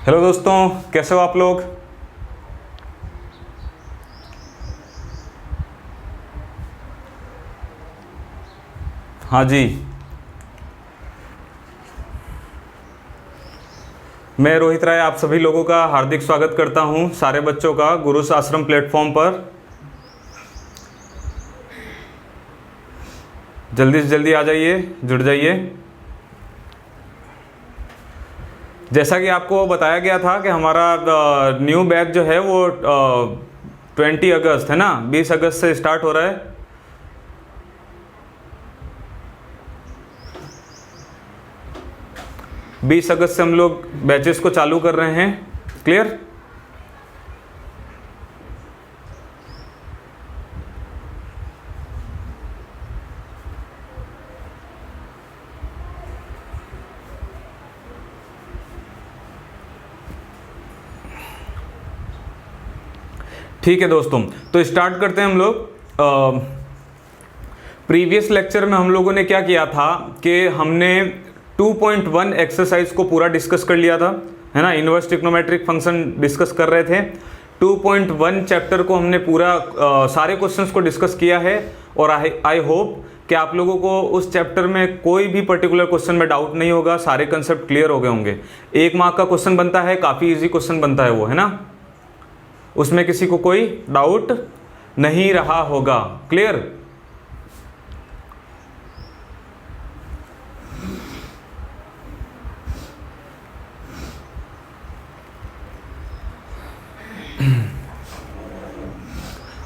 Hello दोस्तों, कैसे हो आप लोग। हाँ जी, मैं रोहित राय आप सभी लोगों का हार्दिक स्वागत करता हूं, सारे बच्चों का गुरु आश्रम प्लेटफॉर्म पर। जल्दी से जल्दी आ जाइए, जुड़ जाइए। जैसा कि आपको बताया गया था कि हमारा न्यू बैच जो है वो 20 अगस्त है ना, 20 अगस्त से स्टार्ट हो रहा है। बीस अगस्त से हम लोग बैचेस को चालू कर रहे हैं। क्लियर। ठीक है दोस्तों, तो स्टार्ट करते हैं हम लोग। प्रीवियस लेक्चर में हम लोगों ने क्या किया था कि हमने 2.1 एक्सरसाइज को पूरा डिस्कस कर लिया था, है ना। इनवर्स ट्रिग्नोमेट्रिक फंक्शन डिस्कस कर रहे थे। 2.1 चैप्टर को हमने पूरा सारे क्वेश्चंस को डिस्कस किया है और आई होप कि आप लोगों को उस चैप्टर में कोई भी पर्टिकुलर क्वेश्चन में डाउट नहीं होगा, सारे कंसेप्ट क्लियर हो गए होंगे। 1 मार्क का क्वेश्चन बनता है, काफ़ी ईजी क्वेश्चन बनता है वो, है ना। उसमें किसी को कोई डाउट नहीं रहा होगा। क्लियर।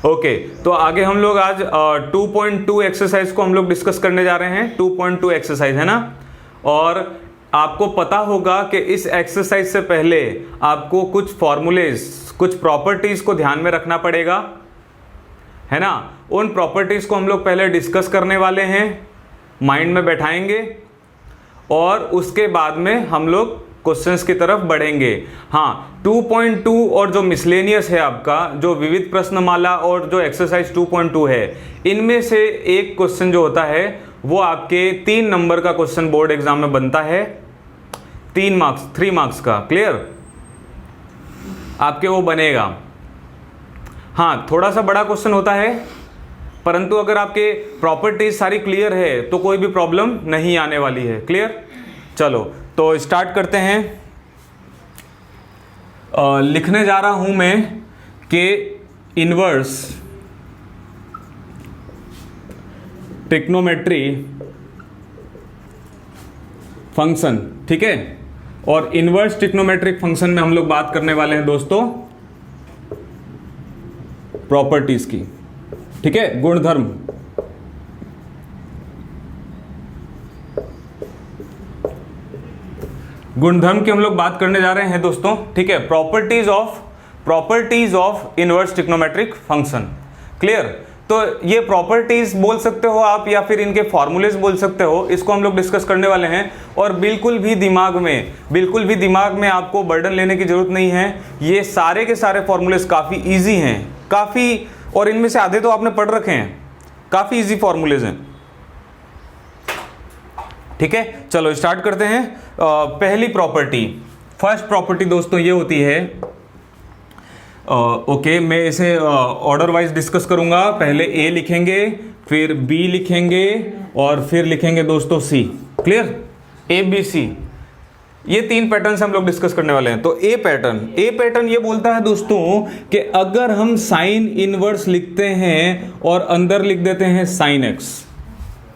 ओके, तो आगे हम लोग आज 2.2 एक्सरसाइज को हम लोग डिस्कस करने जा रहे हैं। 2.2 एक्सरसाइज, है ना। और आपको पता होगा कि इस एक्सरसाइज से पहले आपको कुछ फॉर्मूलेज, कुछ प्रॉपर्टीज को ध्यान में रखना पड़ेगा, है ना। उन प्रॉपर्टीज को हम लोग पहले डिस्कस करने वाले हैं, माइंड में बैठाएंगे और उसके बाद में हम लोग क्वेश्चंस की तरफ बढ़ेंगे। हाँ, 2.2 और जो मिसलेनियस है आपका, जो विविध प्रश्नमाला और जो एक्सरसाइज 2.2 है, इनमें से एक क्वेश्चन जो होता है वो आपके 3 नंबर का क्वेश्चन बोर्ड एग्जाम में बनता है। 3 मार्क्स का। क्लियर। आपके वो बनेगा। हाँ, थोड़ा सा बड़ा क्वेश्चन होता है, परंतु अगर आपके प्रॉपर्टीज सारी क्लियर है तो कोई भी प्रॉब्लम नहीं आने वाली है। क्लियर। चलो तो स्टार्ट करते हैं। लिखने जा रहा हूं मैं कि इनवर्स ट्रिग्नोमेट्री फंक्शन, ठीक है। और इनवर्स ट्रिग्नोमेट्रिक फंक्शन में हम लोग बात करने वाले हैं दोस्तों प्रॉपर्टीज की, ठीक है, गुणधर्म। गुणधर्म की हम लोग बात करने जा रहे हैं दोस्तों, ठीक है। Properties of inverse trigonometric function. Clear. तो ये प्रॉपर्टीज बोल सकते हो आप या फिर इनके फॉर्मूलेज बोल सकते हो, इसको हम लोग डिस्कस करने वाले हैं। और बिल्कुल भी दिमाग में आपको बर्डन लेने की जरूरत नहीं है। ये सारे के सारे फॉर्मूलेज काफी ईजी हैं, काफी, और इनमें से आधे तो आपने पढ़ रखे हैं। काफी ईजी फॉर्मूलेज हैं, ठीक है। चलो स्टार्ट करते हैं। पहली प्रॉपर्टी, फर्स्ट प्रॉपर्टी दोस्तों ये होती है, ओके, मैं इसे ऑर्डर वाइज डिस्कस करूंगा। पहले ए लिखेंगे, फिर बी लिखेंगे और फिर लिखेंगे दोस्तों सी। क्लियर। ए बी सी, ये 3 पैटर्न से हम लोग डिस्कस करने वाले हैं। तो ए पैटर्न ये बोलता है दोस्तों कि अगर हम साइन इनवर्स लिखते हैं और अंदर लिख देते हैं साइन एक्स,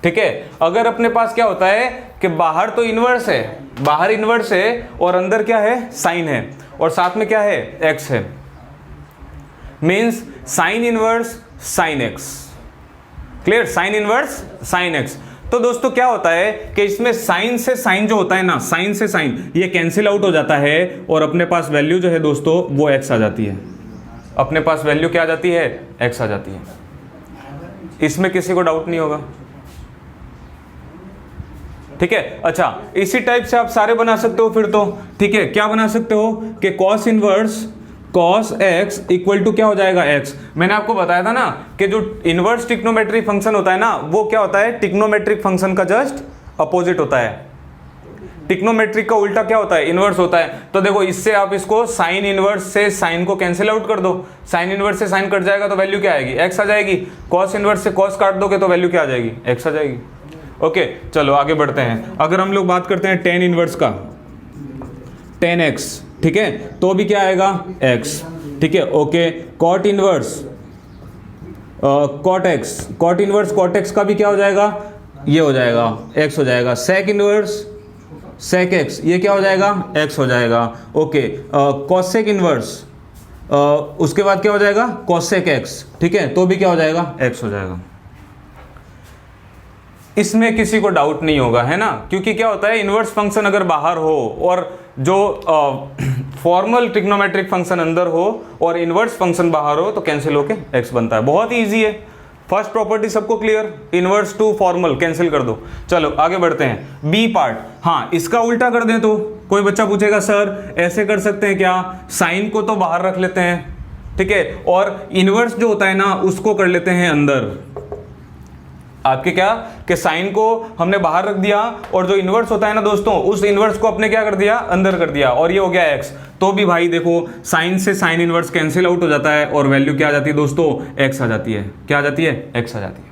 ठीक है। अगर अपने पास क्या होता है कि बाहर तो इनवर्स है, बाहर इनवर्स है और अंदर क्या है, साइन है, और साथ में क्या है, एक्स है, means sine inverse sine x. Clear. Sine inverse sine x. तो दोस्तों क्या होता है कि इसमें साइन से साइन जो होता है ना, साइन से साइन ये कैंसिल आउट हो जाता है और अपने पास वैल्यू जो है दोस्तों वो एक्स आ जाती है। अपने पास वैल्यू क्या आ जाती है, एक्स आ जाती है। इसमें किसी को डाउट नहीं होगा, ठीक है। अच्छा, इसी टाइप से आप सारे बना सकते हो फिर तो, ठीक है। क्या बना सकते हो कि cos inverse cos x equal to क्या हो जाएगा, x। मैंने आपको बताया था ना कि जो इनवर्स ट्रिग्नोमेट्रिक फंक्शन होता है ना, वो क्या होता है, ट्रिग्नोमेट्रिक फंक्शन का जस्ट अपोजिट होता है। ट्रिग्नोमेट्रिक का उल्टा क्या होता है, इनवर्स होता है। तो देखो इससे आप इसको साइन इनवर्स से साइन को कैंसिल आउट कर दो, साइन इनवर्स से साइन कट जाएगा तो वैल्यू क्या आएगी, एक्स आ जाएगी। कॉस इनवर्स से कॉस काट दोगे तो वैल्यू क्या आ जाएगी, एक्स आ जाएगी। ओके चलो आगे बढ़ते हैं। अगर हम लोग बात करते हैं टेन इनवर्स का, टेन एक्स, ठीक है, तो भी क्या आएगा, एक्स, ठीक है। Okay cot inverse cot x, cot inverse cot x का भी क्या हो जाएगा, ये हो जाएगा एक्स हो जाएगा। सेक इनवर्स सेक एक्स, ये क्या हो जाएगा, एक्स हो जाएगा। ओके कॉसेक इनवर्स, उसके बाद क्या हो जाएगा, कॉसेक एक्स, ठीक है, तो भी क्या हो जाएगा, एक्स हो जाएगा। इसमें किसी को डाउट नहीं होगा, है ना, क्योंकि क्या होता है इनवर्स फंक्शन अगर बाहर हो और जो फॉर्मल ट्रिग्नोमेट्रिक फंक्शन अंदर हो और इनवर्स फंक्शन बाहर हो तो कैंसिल होके एक्स बनता है। बहुत ही ईजी है। फर्स्ट प्रॉपर्टी सबको clear, inverse two formal cancel कर दो। चलो आगे बढ़ते हैं। बी पार्ट, हाँ इसका उल्टा कर दें तो कोई बच्चा पूछेगा सर ऐसे कर सकते हैं क्या, साइन को तो बाहर रख लेते हैं, ठीक है, और इनवर्स जो होता है ना उसको कर लेते हैं अंदर। आपके क्या कि साइन को हमने बाहर रख दिया और जो इनवर्स होता है ना दोस्तों, उस इनवर्स को अपने क्या कर दिया, अंदर कर दिया, और ये हो गया एक्स। तो भी भाई देखो साइन से साइन इनवर्स कैंसिल आउट हो जाता है और वैल्यू क्या आ जाती है दोस्तों, एक्स आ जाती है। क्या आ जाती है, एक्स आ जाती है,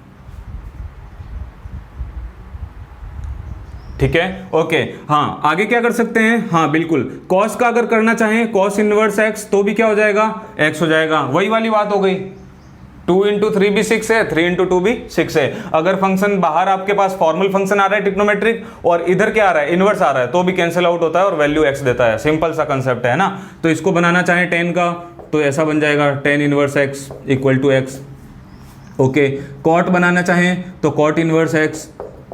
ठीक है। ओके हाँ आगे क्या कर सकते हैं, हाँ बिल्कुल कॉस का अगर करना चाहें, कॉस इनवर्स एक्स, तो भी क्या हो जाएगा, एक्स हो जाएगा। वही वाली बात हो गई, 2 इंटू 3 भी 6 है, 3 इंटू 2 भी 6 है। अगर फंक्शन बाहर आपके पास फॉर्मल फंक्शन आ रहा है ट्रिग्नोमेट्रिक और इधर क्या आ रहा है, इनवर्स आ रहा है, तो भी कैंसिल आउट होता है और वैल्यू एक्स देता है। सिंपल सा कंसेप्ट है ना। तो इसको बनाना चाहें 10 का तो ऐसा बन जाएगा 10 inverse x equal to x. Okay cot बनाना चाहें तो cot inverse x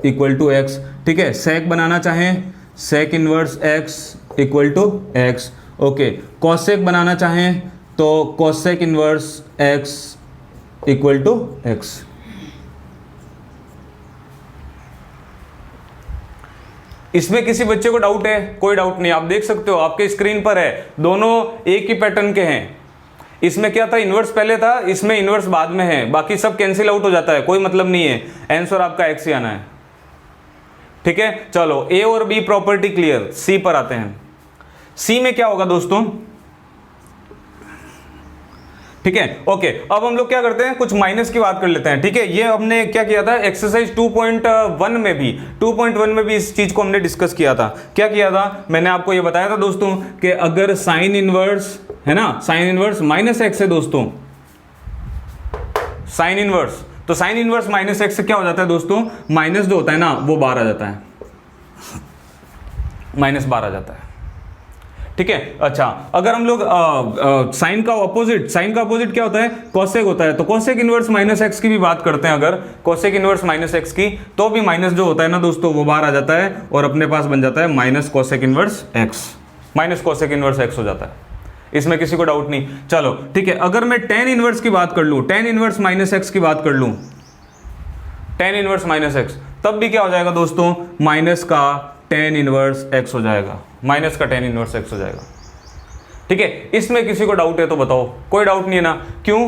equal to x, ठीक है। सेक बनाना चाहें sec inverse x equal to x. Okay cosec बनाना चाहें तो cosec inverse x equal to x. इसमें किसी बच्चे को डाउट है, कोई डाउट नहीं, आप देख सकते हो आपके स्क्रीन पर है, दोनों एक ही पैटर्न के हैं। इसमें क्या था, इनवर्स पहले था, इसमें इनवर्स बाद में है, बाकी सब कैंसिल आउट हो जाता है, कोई मतलब नहीं है, आंसर आपका एक्स ही आना है, ठीक है। चलो ए और बी प्रॉपर्टी क्लियर, सी पर आते हैं। सी में क्या होगा दोस्तों, ठीक है। ओके अब हम लोग क्या करते हैं, कुछ माइनस की बात कर लेते हैं, ठीक है। ये हमने क्या किया था एक्सरसाइज 2.1 में भी, 2.1 में भी इस चीज को हमने डिस्कस किया था। क्या किया था, मैंने आपको ये बताया था दोस्तों कि अगर साइन इनवर्स है ना, साइन इनवर्स माइनस एक्स है दोस्तों, साइन इनवर्स, तो साइन इनवर्स माइनस एक्स से क्या हो जाता है दोस्तों, माइनस जो होता है ना वो बाहर आ जाता है, माइनस बाहर आ जाता है, ठीक है। अच्छा अगर हम लोग साइन का अपोजिट, साइन का अपोजिट क्या होता है, कोसेक होता है, तो कोसेक इनवर्स माइनस एक्स की भी बात करते हैं, अगर कोसेक इनवर्स माइनस एक्स की, तो भी माइनस जो होता है ना दोस्तों वो बाहर आ जाता है और अपने पास बन जाता है minus cosec inverse x, minus cosec inverse x हो जाता है। इसमें किसी को डाउट नहीं। चलो ठीक है, अगर मैं टेन इनवर्स की बात कर लूं, टेन इनवर्स माइनस एक्स की बात कर लूं, टेन इनवर्स माइनस एक्स, तब भी क्या हो जाएगा दोस्तों, माइनस का टेन इनवर्स एक्स हो जाएगा, माइनस का टेन इनवर्स एक्स हो जाएगा, ठीक है। इसमें किसी को डाउट है तो बताओ, कोई डाउट नहीं है ना, क्यों,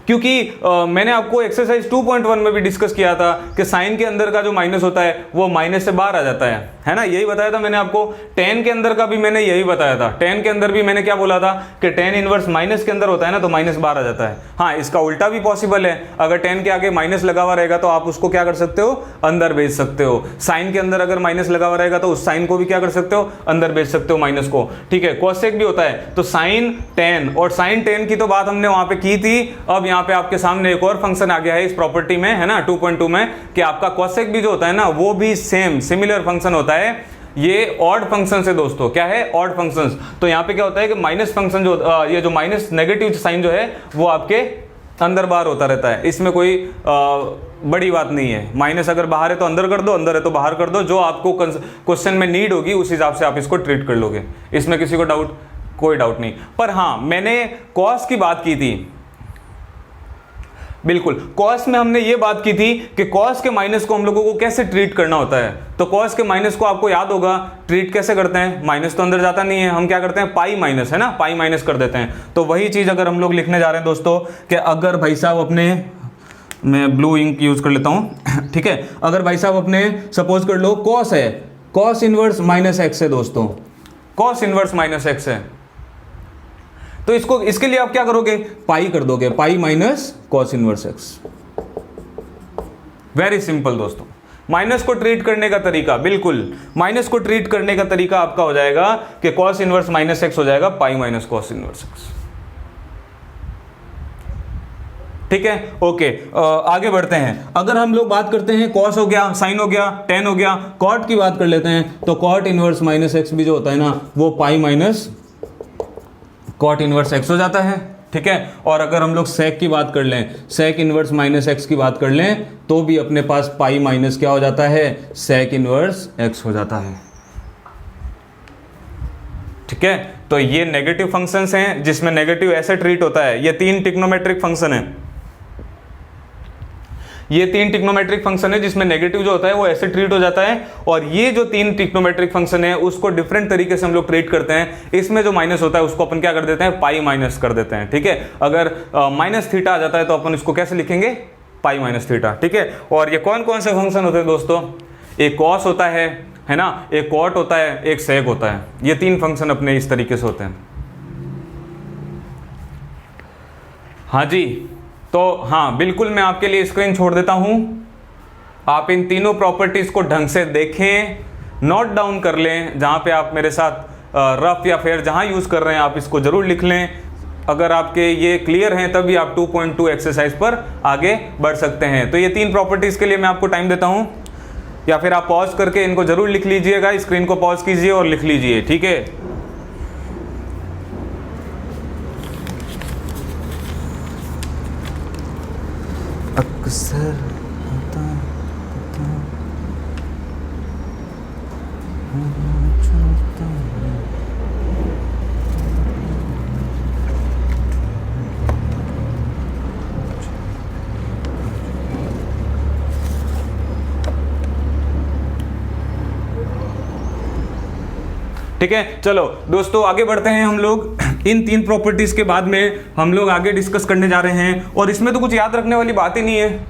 क्योंकि मैंने आपको एक्सरसाइज 2.1 में भी डिस्कस किया था कि साइन के अंदर का जो माइनस होता है वो माइनस से बाहर आ जाता है ना, यही बताया था मैंने आपको। टेन के अंदर का भी मैंने यही बताया था, टेन के अंदर भी मैंने क्या बोला था कि टेन इनवर्स माइनस के अंदर होता है ना, तो माइनस बाहर आ जाता है। हाँ इसका उल्टा भी पॉसिबल है, अगर टेन के आगे माइनस लगा हुआ रहेगा तो आप उसको क्या कर सकते हो, अंदर भेज सकते हो। साइन के अंदर अगर माइनस लगा हुआ रहेगा तो उस साइन को भी क्या कर सकते हो, अंदर भेज सकते हो माइनस को, ठीक है। कोसेक भी होता है, तो साइन टेन और साइन टेन की तो बात हमने वहां पे की थी। अब यहाँ पे आपके सामने एक और फंक्शन आ गया है इस प्रॉपर्टी में, है ना 2.2 में, कि आपका कोसेक भी जो होता है ना वो भी सेम सिमिलर फंक्शन होता है। ये ऑड फंक्शन है दोस्तों, क्या है, ऑड फंक्शंस। तो यहाँ पे क्या होता है कि माइनस फंक्शन जो ये जो माइनस नेगेटिव साइन जो है वो आपके अंदर बाहर होता रहता है, इसमें कोई बड़ी बात नहीं है। माइनस अगर बाहर है तो अंदर कर दो, अंदर है तो बाहर कर दो, जो आपको क्वेश्चन में नीड होगी उस हिसाब से आप इसको ट्रीट कर लोगे। इसमें किसी को डाउट, कोई डाउट नहीं। पर हाँ मैंने कॉस की बात की थी, बिल्कुल कॉस में हमने ये बात की थी कि कॉस के माइनस को हम लोगों को कैसे ट्रीट करना होता है। तो कॉस के माइनस को आपको याद होगा ट्रीट कैसे करते हैं, माइनस तो अंदर जाता नहीं है, हम क्या करते हैं, पाई माइनस, है ना, पाई माइनस कर देते हैं। तो वही चीज अगर हम लोग लिखने जा रहे हैं दोस्तों कि अगर भाई साहब अपने मैं ब्लू इंक यूज कर लेता हूं, ठीक है। अगर भाई साहब अपने सपोज कर लो कॉस है, कॉस इनवर्स माइनस एक्स है दोस्तों, कॉस इनवर्स माइनस एक्स है, तो इसको इसके लिए आप क्या करोगे, पाई कर दोगे, pi minus cos inverse x. Very simple दोस्तों। माइनस को ट्रीट करने का तरीका, बिल्कुल माइनस को ट्रीट करने का तरीका आपका हो जाएगा कि कॉस इनवर्स माइनस एक्स हो जाएगा pi minus cos inverse x, ठीक है। ओके, आगे बढ़ते हैं। अगर हम लोग बात करते हैं कॉस हो गया, साइन हो गया, टेन हो गया, कॉट की बात कर लेते हैं, तो कॉट इनवर्स माइनस एक्स भी जो होता है ना वो pi minus cot inverse x हो जाता है, ठीक है। और अगर हम लोग सेक की बात कर लें, सेक इनवर्स माइनस एक्स की बात कर लें, तो भी अपने पास पाई माइनस क्या हो जाता है, सेक इनवर्स एक्स हो जाता है, ठीक है। तो ये नेगेटिव फंक्शंस हैं जिसमें नेगेटिव ऐसे ट्रीट होता है। ये 3 ट्रिग्नोमेट्रिक फंक्शन है, ये 3 ट्रिग्नोमेट्रिक फंक्शन है जिसमें नेगेटिव जो होता है वो ऐसे ट्रीट हो जाता है। और ये जो 3 ट्रिग्नोमेट्रिक फंक्शन है उसको डिफरेंट तरीके से हम लोग ट्रीट करते हैं। इसमें जो माइनस होता है उसको अपन क्या कर देते हैं, पाई माइनस कर देते हैं, ठीक है। अगर माइनस थीटा आ जाता है तो अपन इसको कैसे लिखेंगे, पाई माइनस थीटा, ठीक है। और ये कौन कौन से फंक्शन होते हैं दोस्तों, एक कॉस होता है ना, एक कॉट होता है, एक सेक होता है। ये 3 फंक्शन अपने इस तरीके से होते हैं। हाँ जी, तो हाँ बिल्कुल, मैं आपके लिए स्क्रीन छोड़ देता हूं, आप इन तीनों प्रॉपर्टीज को ढंग से देखें, नोट डाउन कर लें, जहां पे आप मेरे साथ रफ या फिर जहां यूज कर रहे हैं आप इसको जरूर लिख लें। अगर आपके ये क्लियर हैं तभी आप 2.2 एक्सरसाइज पर आगे बढ़ सकते हैं। तो ये 3 प्रॉपर्टीज के लिए मैं आपको टाइम देता हूं, या फिर आप पॉज करके इनको जरूर लिख लीजिएगा, स्क्रीन को पॉज कीजिए और लिख लीजिए, ठीक है। अक्सर ठीक है। चलो दोस्तों आगे बढ़ते हैं हम लोग। इन 3 प्रॉपर्टीज के बाद में हम लोग आगे डिस्कस करने जा रहे हैं। और इसमें तो कुछ याद रखने वाली बात ही नहीं है,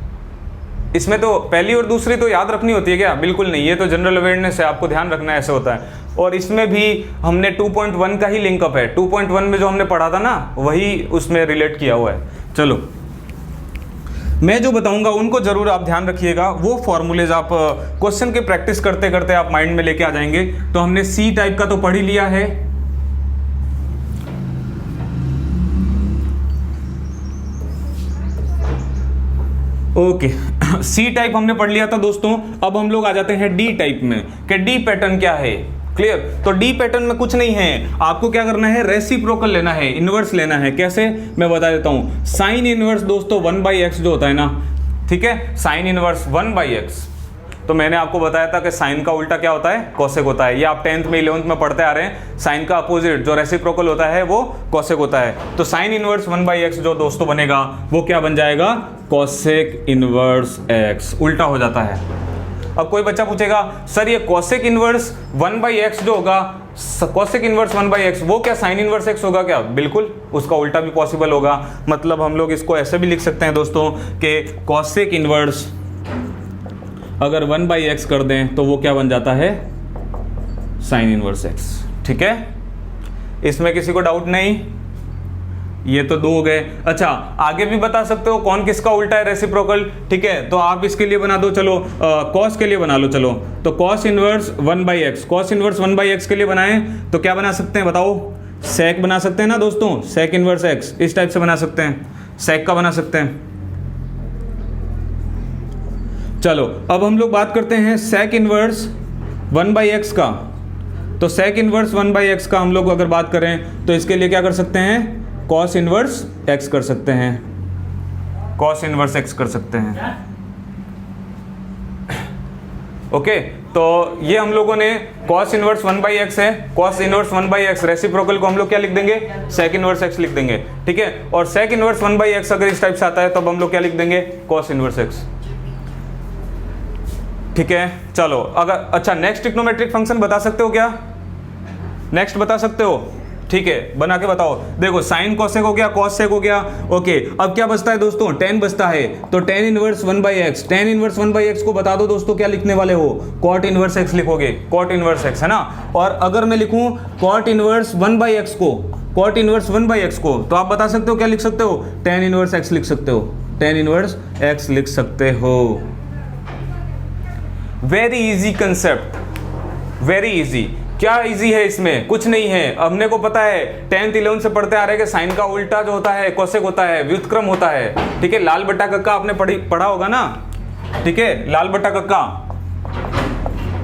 इसमें तो पहली और दूसरी तो याद रखनी होती है क्या, बिल्कुल नहीं, ये तो जनरल अवेयरनेस है, आपको ध्यान रखना ऐसे होता है। और इसमें भी हमने 2.1 का ही लिंकअप है, 2.1 में जो हमने पढ़ा था ना वही उसमें रिलेट किया हुआ है। चलो मैं जो बताऊंगा उनको जरूर आप ध्यान रखिएगा, वो फॉर्मूलेज आप क्वेश्चन के प्रैक्टिस करते करते आप माइंड में लेके आ जाएंगे। तो हमने सी टाइप का तो पढ़ ही लिया है, ओके सी टाइप हमने पढ़ लिया था दोस्तों। अब हम लोग आ जाते हैं डी टाइप में कि डी पैटर्न क्या है, क्लियर। तो डी पैटर्न में कुछ नहीं है, आपको क्या करना है, रेसिप्रोकल लेना है, इनवर्स लेना है। कैसे, मैं बता देता हूं। साइन इनवर्स दोस्तों 1/x जो होता है ना, ठीक है, साइन इनवर्स 1/x, तो मैंने आपको बताया था कि साइन का उल्टा क्या होता है, कोसेक होता है। ये आप 10th में 11th में पढ़ते आ रहे हैं। साइन का अपोजिट जो रेसिप्रोकल होता है वो कोसेक होता है। तो साइन इनवर्स 1/x जो दोस्तों बनेगा वो क्या बन जाएगा, कोसेक इनवर्स x, उल्टा हो जाता है। अब कोई बच्चा पूछेगा सर ये कोसेक इनवर्स 1/x जो होगा, कोसेक इनवर्स 1/x वो क्या साइन इनवर्स x होगा क्या, बिल्कुल उसका उल्टा भी पॉसिबल होगा। मतलब हम लोग इसको ऐसे भी लिख सकते हैं दोस्तों कि कोसेक इनवर्स अगर 1/x कर दें तो वो क्या बन जाता है, साइन इनवर्स x, ठीक है। इसमें किसी को डाउट नहीं, ये तो 2 हो गए। अच्छा आगे भी बता सकते हो कौन किसका उल्टा है, रेसिप्रोकल, ठीक है। तो आप इसके लिए बना दो, चलो कॉस के लिए बना लो। चलो तो cos inverse 1/x, cos inverse 1/x के लिए बनाएं तो क्या बना सकते हैं बताओ, सेक बना सकते हैं ना दोस्तों, सेक इनवर्स x इस टाइप से बना सकते हैं, सेक का बना सकते हैं। चलो अब हम लोग बात करते हैं सेक इनवर्स 1/x का। तो सेक इनवर्स 1/x का हम लोग अगर बात करें तो इसके लिए क्या कर सकते हैं, कॉस इनवर्स x कर सकते हैं, कॉस इनवर्स x कर सकते हैं, ओके। तो ये हम लोगों ने कॉस इनवर्स 1/x है, कॉस इनवर्स 1/x रेसिप्रोकल को हम लोग क्या लिख देंगे, सेक इनवर्स x लिख देंगे, ठीक है। और सेक इनवर्स 1/x अगर इस टाइप से आता है तब हम लोग क्या लिख देंगे, कॉस इनवर्स x, ठीक है। चलो अगर अच्छा नेक्स्ट ट्रिग्नोमेट्रिक फंक्शन बता सकते हो क्या, नेक्स्ट बता सकते हो, ठीक है, बना के बताओ। देखो साइन कोसेक हो गया, कॉस सेक हो गया। ओके, अब क्या बचता है दोस्तों, टेन बचता है। तो tan inverse 1/x, tan inverse 1/x को बता दो दोस्तों क्या लिखने वाले हो, कॉट इनवर्स x लिखोगे, कॉट इनवर्स x, है ना। और अगर मैं लिखूं कॉट इनवर्स 1/x को, कॉट इनवर्स 1/x को, तो आप बता सकते हो क्या लिख सकते हो, टेन इनवर्स x लिख सकते हो, टेन इनवर्स x लिख सकते हो। Very easy concept, very easy. क्या इजी है इसमें, कुछ नहीं है। हमने को पता है 10th 11th से पढ़ते आ रहे हैं कि साइन का उल्टा जो होता है कोसेक होता है, व्युत्क्रम होता है। ठीक है, लाल बट्टा कक्का आपने पढ़ा होगा ना, ठीक है, लाल बट्टा कक्का।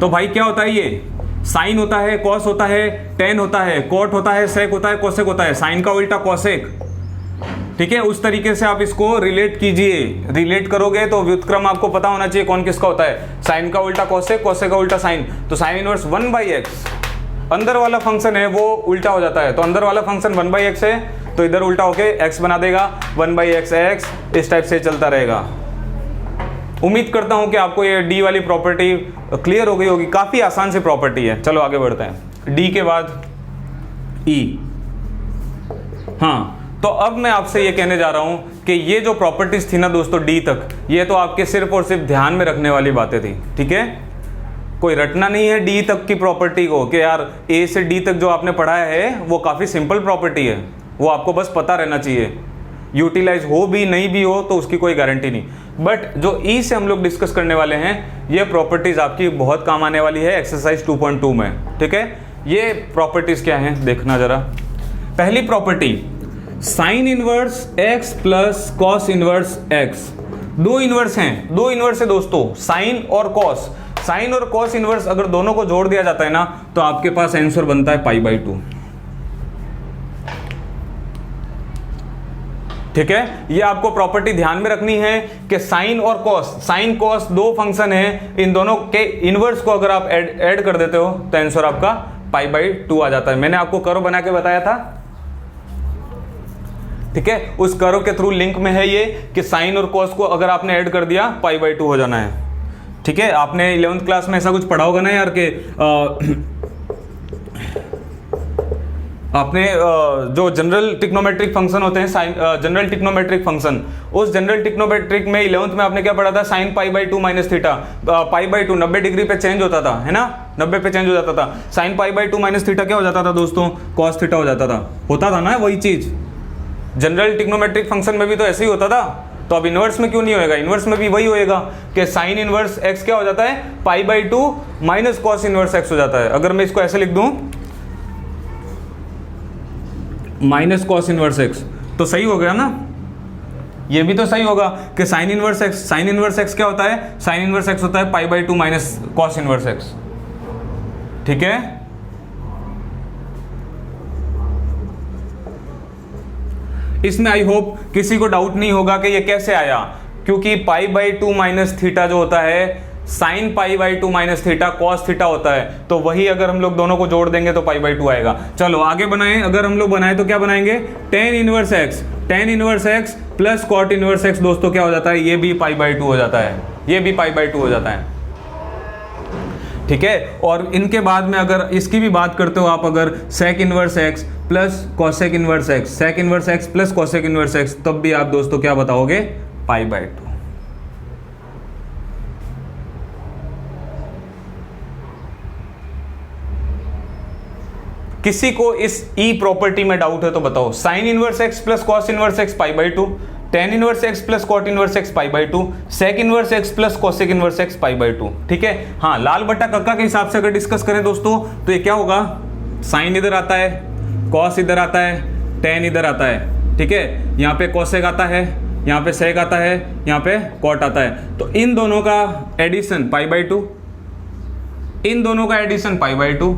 तो भाई क्या होता है, ये साइन होता है, कॉस होता है, टेन होता है, कॉट होता है, सेक होता है, कोसेक होता है। साइन का उल्टा कोसेक, ठीक है। उस तरीके से आप इसको रिलेट कीजिए, रिलेट करोगे तो व्युत्क्रम आपको पता होना चाहिए कौन किसका होता है। साइन का उल्टा कोसेक, कोसेक का उल्टा साइन। तो साइन इनवर्स 1/x, अंदर वाला फंक्शन है वो उल्टा हो जाता है। तो अंदर वाला फंक्शन 1/x है, तो इधर उल्टा होके x बना देगा, 1/x x, इस टाइप से चलता रहेगा। उम्मीद करता हूं कि आपको ये d वाली प्रॉपर्टी क्लियर हो गई होगी। काफी आसान सी प्रॉपर्टी है। चलो आगे बढ़ते हैं, d के बाद e। हाँ, तो अब मैं आपसे ये कहने जा रहा हूं कि ये जो प्रॉपर्टीज थी ना दोस्तों d तक, ये तो आपके सिर्फ और सिर्फ ध्यान में रखने वाली बातें थी। ठीक है, कोई रटना नहीं है d तक की प्रॉपर्टी को कि यार a से d तक जो आपने पढ़ाया है वो काफी सिंपल प्रॉपर्टी है, वो आपको बस पता रहना चाहिए। यूटिलाइज हो भी नहीं भी हो तो उसकी कोई गारंटी नहीं। बट जो e से हम लोग डिस्कस करने वाले हैं, ये प्रॉपर्टीज आपकी बहुत काम आने वाली है एक्सरसाइज 2.2 में। ठीक है, ये प्रॉपर्टीज क्या हैं देखना जरा। पहली property, sign inverse x plus cos inverse x। दो इनवर्स हैं, दो इनवर्स है दोस्तों, साइन और कॉस। साइन और कॉस इनवर्स अगर दोनों को जोड़ दिया जाता है ना, तो आपके पास आंसर बनता है π/2। ठीक है, ये आपको प्रॉपर्टी ध्यान में रखनी है कि साइन और कॉस, साइन कॉस दो फंक्शन है, इन दोनों के इनवर्स को अगर आप ऐड कर देते हो तो आंसर आपका π/2 आ जाता है। मैंने आपको कर्व बना के बताया था, ठीक है, उस कर्व के थ्रू लिंक में है ये कि साइन और कॉस को अगर आपने ऐड कर दिया π/2 हो जाना है। ठीक है, आपने 11th क्लास में ऐसा कुछ पढ़ा होगा ना यार कि आपने जो जनरल ट्रिग्नोमेट्रिक फंक्शन होते हैं, जनरल ट्रिग्नोमेट्रिक फंक्शन, उस जनरल ट्रिग्नोमेट्रिक में 11th में आपने क्या पढ़ा था, साइन π/2 माइनस थीटा, π/2 90 डिग्री पे चेंज होता था, है ना, 90 पे चेंज हो जाता था। साइन π/2 माइनस थीटा क्या हो जाता था दोस्तों, कॉस थीटा हो जाता था ना, वही चीज जनरल ट्रिग्नोमेट्रिक फंक्शन में भी तो ऐसे ही होता था। तो अब इनवर्स में क्यों नहीं होएगा, इनवर्स में भी वही होएगा कि साइन इनवर्स x क्या हो जाता है, π/2 माइनस कॉस इनवर्स x हो जाता है। अगर मैं इसको ऐसे लिख दूं माइनस कॉस इनवर्स x, तो सही हो गया ना, ये भी तो सही होगा कि sine inverse x, sign inverse x क्या होता है, साइन इनवर्स x होता है π/2 माइनस कॉस इनवर्स x। ठीक है, इसमें आई होप किसी को डाउट नहीं होगा कि ये कैसे आया, क्योंकि π/2 माइनस थीटा जो होता है, sine π/2 minus theta cos theta होता है, तो वही अगर हम लोग दोनों को जोड़ देंगे तो π/2 आएगा। चलो आगे बनाएं, अगर हम लोग बनाएं तो क्या बनाएंगे, tan inverse x, tan inverse x plus cot inverse x दोस्तों क्या हो जाता है, ये भी π/2 हो जाता है, ये भी π/2 हो जाता है। ठीक है, और इनके बाद में अगर इसकी भी बात करते हो आप, अगर sec inverse x plus cosec inverse x, sec inverse x plus cosec inverse x, तब भी आप दोस्तों क्या बताओगे, π/2। किसी को इस ई प्रॉपर्टी में डाउट है तो बताओ। Sine inverse x plus cos inverse x π/2, tan inverse x plus cot inverse x π/2, sec inverse x plus cosec inverse x π/2। ठीक है, हाँ, लाल बट्टा कक्का के हिसाब से अगर डिस्कस करें दोस्तों तो ये क्या होगा, साइन इधर आता है, कॉस इधर आता है, टेन इधर आता है। ठीक है, यहाँ पे कॉसेक आता है, यहाँ पे सेक आता है, यहाँ पे कॉट आता है। तो इन दोनों का एडिशन π/2, इन दोनों का एडिशन π/2,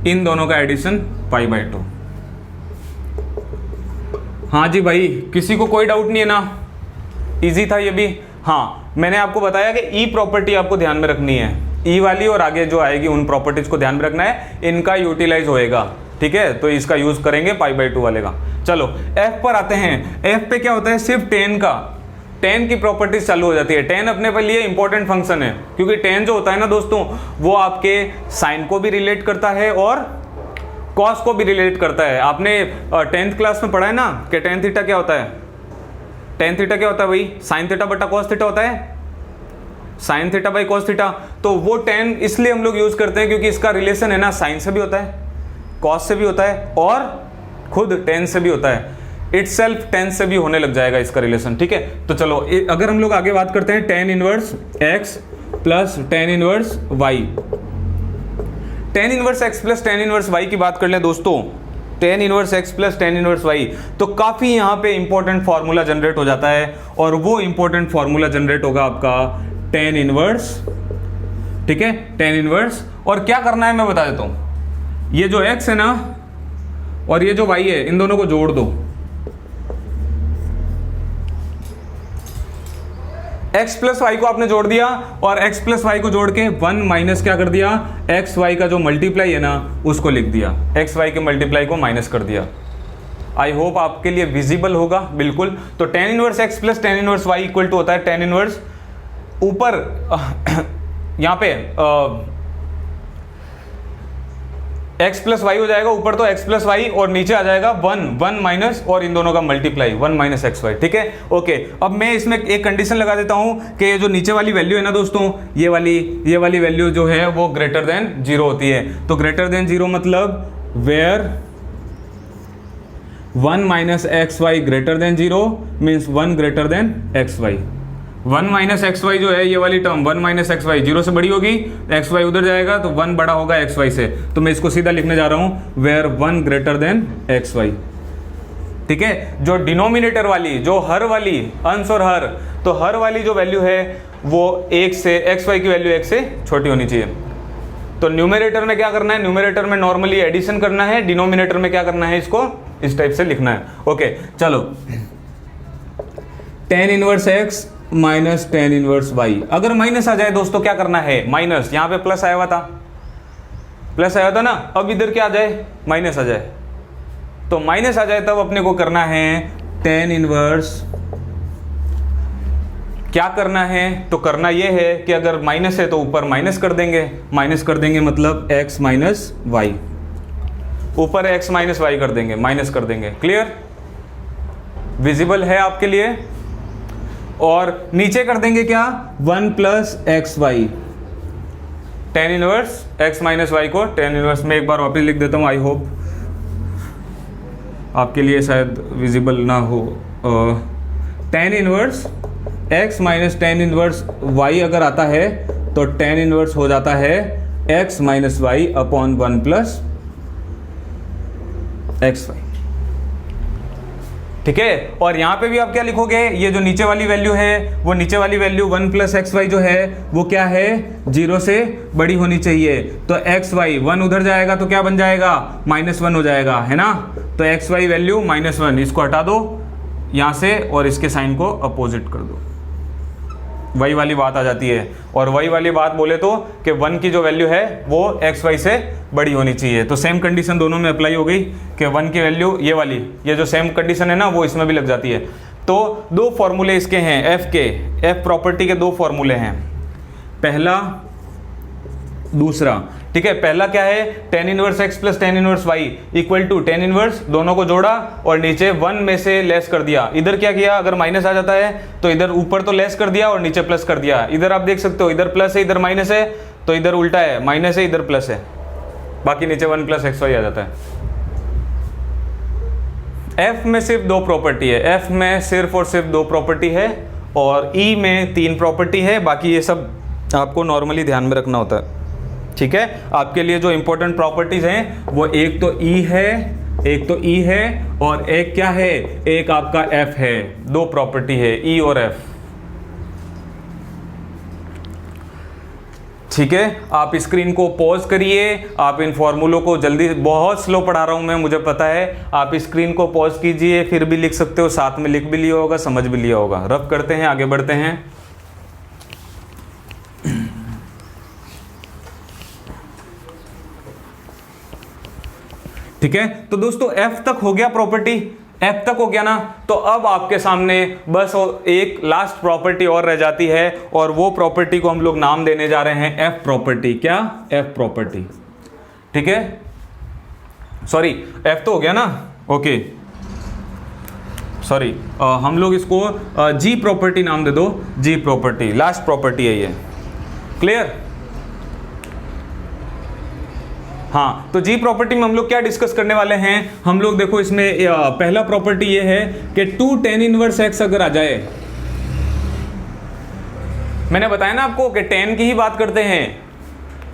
इन दोनों का एडिशन π/2। हाँ जी भाई, किसी को कोई डाउट नहीं है ना, इजी था ये भी। हाँ, मैंने आपको बताया कि ई प्रॉपर्टी आपको ध्यान में रखनी है, ई वाली और आगे जो आएगी उन प्रॉपर्टीज को ध्यान में रखना है, इनका यूटिलाइज होएगा। ठीक है, तो इसका यूज करेंगे π/2 वाले का। चलो एफ पर आते हैं। एफ पे क्या होता है, सिर्फ टेन का, टेन की प्रॉपर्टीज चालू हो जाती है। टेन अपने पर लिए इंपॉर्टेंट फंक्शन है, क्योंकि टेन जो होता है ना दोस्तों, वो आपके साइन को भी रिलेट करता है और कॉस को भी रिलेट करता है। आपने 10th क्लास में पढ़ा है ना कि टेन थीटा क्या होता है? टेन थीटा क्या होता है भाई? साइन थीटा बटा कॉस थीटा होता है, sine theta by cos theta. तो वो टेन इसलिए हम लोग यूज करते हैं क्योंकि इसका रिलेशन है ना साइन से भी होता है, कॉस से भी होता है और खुद टेन से भी होता है, इटसेल्फ टेन से भी होने लग जाएगा इसका रिलेशन। ठीक है, तो चलो अगर हम लोग आगे बात करते हैं tan inverse x plus tan inverse y, ten inverse x plus tan inverse y की बात कर ले दोस्तों, ten inverse x plus tan inverse y, तो काफी यहाँ पे इंपॉर्टेंट फॉर्मूला जनरेट हो जाता है और वो इंपॉर्टेंट फॉर्मूला जनरेट होगा आपका टेन इनवर्स। ठीक है, टेन इनवर्स। और क्या करना है मैं बता देता हूं, ये जो x है ना और ये जो y है इन दोनों को जोड़ दो। x प्लस वाई को आपने जोड़ दिया और x प्लस वाई को जोड़ के 1 माइनस क्या कर दिया, एक्स वाई का जो मल्टीप्लाई है ना उसको लिख दिया, एक्स वाई के मल्टीप्लाई को माइनस कर दिया। आई होप आपके लिए विजिबल होगा बिल्कुल। तो tan inverse x plus tan inverse y equal to होता है टेन इनवर्स, ऊपर यहाँ पे x प्लस वाई हो जाएगा, ऊपर तो x प्लस वाई और नीचे आ जाएगा 1 माइनस और इन दोनों का मल्टीप्लाई 1 माइनस एक्स वाई। ठीक है, ओके। अब मैं इसमें एक कंडीशन लगा देता हूं कि ये जो नीचे वाली वैल्यू है ना दोस्तों, ये वाली वैल्यू जो है वो ग्रेटर देन 0 होती है। तो ग्रेटर देन 0 मतलब where 1 minus x y greater than 0 means 1 greater than x y. 1 minus x y जो है ये वाली टर्म 1 माइनस एक्स वाई 0 से बड़ी होगी, एक्स वाई उधर जाएगा तो 1 बड़ा होगा एक्स वाई से। तो मैं इसको सीधा लिखने जा रहा हूं where 1 greater than x y. ठीक है, जो डिनोमिनेटर वाली, जो हर वाली, अंश और हर, तो हर वाली जो वैल्यू है वो 1 से, एक्स वाई की वैल्यू 1 से छोटी होनी चाहिए। तो न्यूमरेटर में क्या करना है, न्यूमरेटर में नॉर्मली एडिशन करना है, डिनोमिनेटर में क्या करना है, इसको इस टाइप से लिखना है। ओके चलो, tan inverse x minus tan inverse y. अगर माइनस आ जाए दोस्तों क्या करना है, माइनस, यहां पे प्लस आया हुआ था, प्लस आया था ना, अब इधर क्या आ जाए, माइनस आ जाए। तो माइनस आ जाए तब अपने को करना है टेन इनवर्स, क्या करना है, तो करना यह है कि अगर माइनस है तो ऊपर माइनस कर देंगे, माइनस कर देंगे मतलब x माइनस वाई, ऊपर x माइनस वाई कर देंगे, माइनस कर देंगे। क्लियर, विजिबल है आपके लिए। और नीचे कर देंगे क्या, 1 plus x y, tan inverse x minus y को टेन इनवर्स में एक बार वापस लिख देता हूं, आई होप आपके लिए शायद विजिबल ना हो। Ten inverse x minus tan inverse y अगर आता है तो टेन इनवर्स हो जाता है x minus y upon 1 plus x y. ठीक है, और यहां पे भी आप क्या लिखोगे, ये जो नीचे वाली वैल्यू है वो नीचे वाली वैल्यू 1 प्लस एक्स वाई जो है वो क्या है, 0 से बड़ी होनी चाहिए। तो एक्स वाई 1 उधर जाएगा तो क्या बन जाएगा, -1 हो जाएगा, है ना। तो एक्स वाई वैल्यू -1, इसको हटा दो यहां से और इसके साइन को अपोजिट कर दो, वही वाली बात आ जाती है। और वही वाली बात बोले तो कि 1 की जो वैल्यू है वो एक्स वाई से बड़ी होनी चाहिए। तो सेम कंडीशन दोनों में अप्लाई हो गई कि 1 की वैल्यू ये वाली, ये जो सेम कंडीशन है ना वो इसमें भी लग जाती है। तो दो फॉर्मूले इसके हैं, एफ प्रॉपर्टी के दो फॉर्मूले हैं, पहला दूसरा। ठीक है, पहला क्या है, tan inverse x plus tan inverse y equal to tan inverse, दोनों को जोड़ा और नीचे 1 में से लेस कर दिया। इधर क्या किया, अगर माइनस आ जाता है तो इधर ऊपर तो लेस कर दिया और नीचे प्लस कर दिया। इधर आप देख सकते हो, इधर प्लस है इधर माइनस है, तो इधर उल्टा है, माइनस है इधर प्लस है, बाकी नीचे 1 प्लस एक्स वाई आ जाता है। एफ में सिर्फ दो प्रॉपर्टी है, एफ में सिर्फ और सिर्फ दो प्रॉपर्टी है और ई में 3 प्रॉपर्टी है, बाकी ये सब आपको नॉर्मली ध्यान में रखना होता है। ठीक है, आपके लिए जो इंपॉर्टेंट प्रॉपर्टीज हैं वो एक तो ई है, एक तो ई है और एक क्या है, एक आपका एफ है। दो प्रॉपर्टी है ई और एफ। ठीक है, आप स्क्रीन को पॉज करिए, आप इन फॉर्मूलों को जल्दी, बहुत स्लो पढ़ा रहा हूं मैं, मुझे पता है, आप स्क्रीन को पॉज कीजिए, फिर भी लिख सकते हो, साथ में लिख भी लिया होगा, समझ भी लिया होगा। रफ करते हैं, आगे बढ़ते हैं। ठीक है, तो दोस्तों एफ तक हो गया प्रॉपर्टी, एफ तक हो गया ना। तो अब आपके सामने बस एक लास्ट प्रॉपर्टी और रह जाती है और वो प्रॉपर्टी को हम लोग नाम देने जा रहे हैं एफ प्रॉपर्टी। क्या, एफ प्रॉपर्टी। ठीक है, सॉरी एफ तो हो गया ना, ओके सॉरी, हम लोग इसको जी प्रॉपर्टी नाम दे दो, जी प्रॉपर्टी, लास्ट प्रॉपर्टी है ये, क्लियर। हाँ, तो जी प्रॉपर्टी में हम लोग क्या डिस्कस करने वाले हैं, हम लोग देखो इसमें पहला प्रॉपर्टी ये है कि 2 tan इनवर्स x अगर आ जाए, मैंने बताया ना आपको कि tan की ही बात करते हैं।